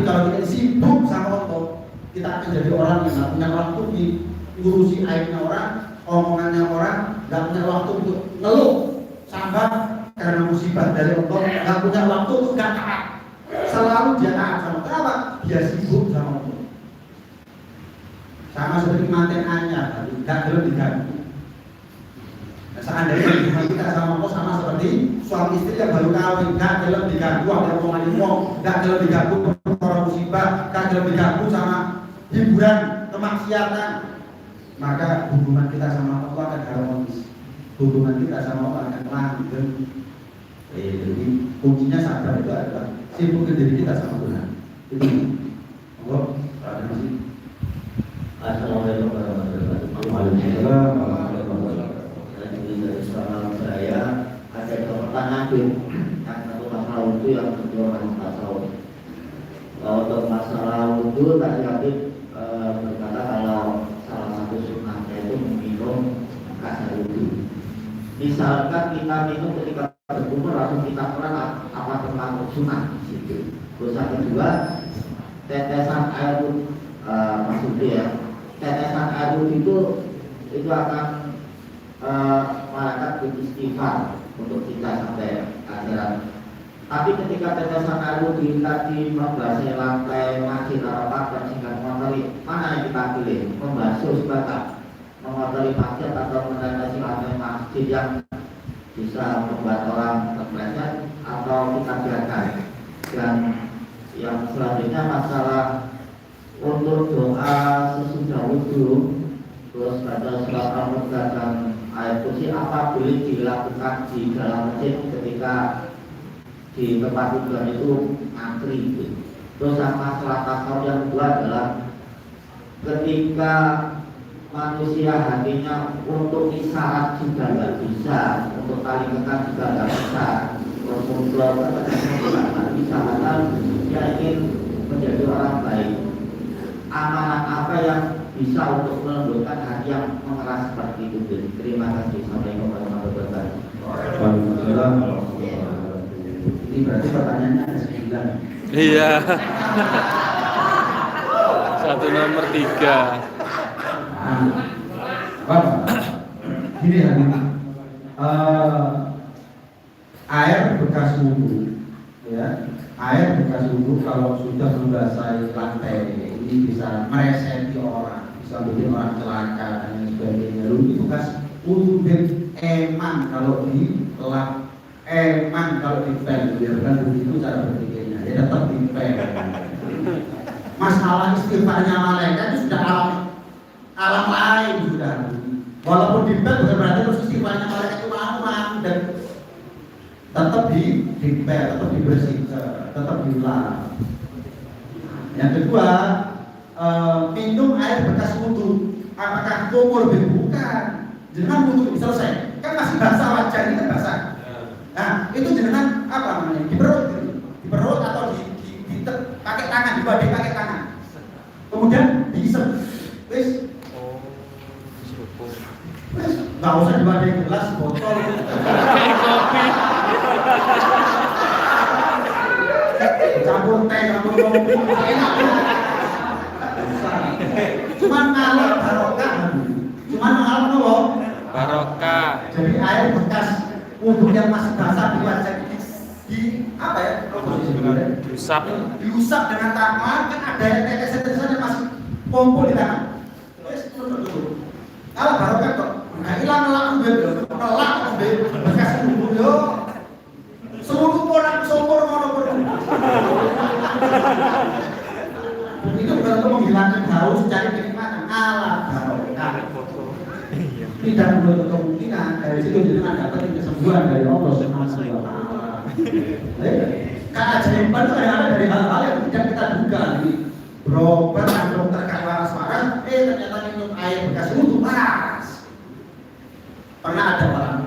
kalau kita sibuk sama otot, kita akan jadi orang yang nggak punya waktu ngurusi aibnya orang, omongannya orang, nggak punya waktu untuk ngeluh, sabar karena musibah dari otot, nggak punya waktu untuk nggak taat. Selalu dia taat sama apa? Dia sibuk sama otot. Sama seperti manten anyar, nggak belum diganggu. Seandainya hubungan kita sama Allah sama seperti suami istri yang baru kawin, gak gelem diganggu ada omongan wong, gak gelem diganggu perkara musibah, gak gelem diganggu sama hiburan, kemaksiatan, maka hubungan kita sama Allah akan harmonis, hubungan kita sama Allah akan langgeng. Jadi kuncinya sabar itu adalah sibukkan diri kita sama Tuhan. Itu Allah. Assalamualaikum warahmatullahi wabarakatuh. Selama saya ada pertanyaan yang satu masalah wudhu, yang kedua masalah untuk masalah wudhu tadi Habib berkata kalau salah satu sunnahnya itu minum kasar wudhu. Misalkan kita minum ketika berkumur langsung kita peran, apa termasuk sunnah di situ. Terus yang kedua, tetesan air wudhu maksudnya ya, tetesan air wudhu itu akan malaikat beristighfar untuk kita sampai akhirat. Tapi ketika tetesan air wudhu tadi membasahi lantai masjid Arafat dan sehingga mengotori, mana yang kita pilih? Membasuh sebatas mengotori masjid atau menetesi lantai masjid yang bisa membuat orang terpleset, atau kita biarkan? Dan yang selanjutnya masalah untuk doa sesudah wudhu, terus baca surat Al-Mulk dan ayat kursi, apa boleh dilakukan di dalam masjid ketika di tempat tujuan itu antri gitu. Terus yang masalah tasawuf yang kedua adalah ketika manusia hatinya untuk isyarat juga nggak bisa, untuk tali kekang juga nggak bisa, untuk keluar nggak bisa, padahal dia ingin menjadi orang baik. Amalan apa yang bisa untuk melembutkan hati yang mengeras seperti itu? Terima kasih. Assalamualaikum warahmatullahi wabarakatuh. Waalaikumsalam. Ini berarti pertanyaannya ada 9. Iya. Satu nomor 3. Bapak, gini ya, air bekas wudhu, ya, air bekas wudhu kalau sudah membasahi lantai ini bisa mereseti orang, bisa bikin orang celaka dan lain sebagainya. Lalu itu bekas wudhu eman kalau dilap, eman kalau dipel, ya kan begitu cara berpikirnya, ya tetap dipel. Masalah istighfarnya malaikat itu sudah alam lain sudah. Walaupun dipel bukan berarti terus istighfarnya malaikat itu mau dan tetap dipel, tetap dibersihkan, tetap dilap. Yang kedua, minum air bekas wudhu, apakah kumur? Bukan. Jenengan wudhu selesai, kan masih basah wajah ini kan basah. Nah, itu jenengan apa namanya? Di perut atau pakai tangan, dibadi pakai tangan. Kemudian diisep, wis. Wis, nggak usah dibadi gelas, botol. Kopi. Campur teh, campur kopi, enak. Cuman ngalor barokah. Cuman ngalor nopo? Barokah. Jadi air bekas wudhu yang masih basah di wajah di apa ya? Diusap dengan tangan, kan ada tetesan-tetesan yang masih kumpul di tangan. Wes tutup. Kalau barokah kok nggak hilang ngelak bekas wudhu yo. Seluruh orang sumur ngono. Itu bukan untuk menghilangkan haus, cari kenikmatan ala barokah. Tidak menutup kemungkinan dari situ jenengan dapat kesembuhan dari Allah Subhanahu wa taala. Keajaiban itu ada dari hal-hal yang tidak kita duga. Berobat atau dokter waras-waras, ternyata minum air bekas wudhu waras. Pernah ada orang,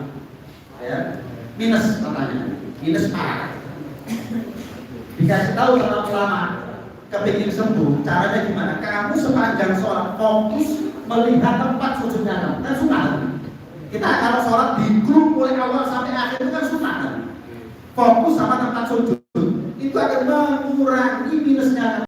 ya, minus katanya, minus parah. Dikasih tahu sama ulama, kepingin sembuh, caranya gimana? Kamu sepanjang sholat fokus melihat tempat sujudnya kamu, kan sunnah. Kita kalau sholat di grup mulai awal sampai akhir itu kan sunnah. Fokus sama tempat sujud.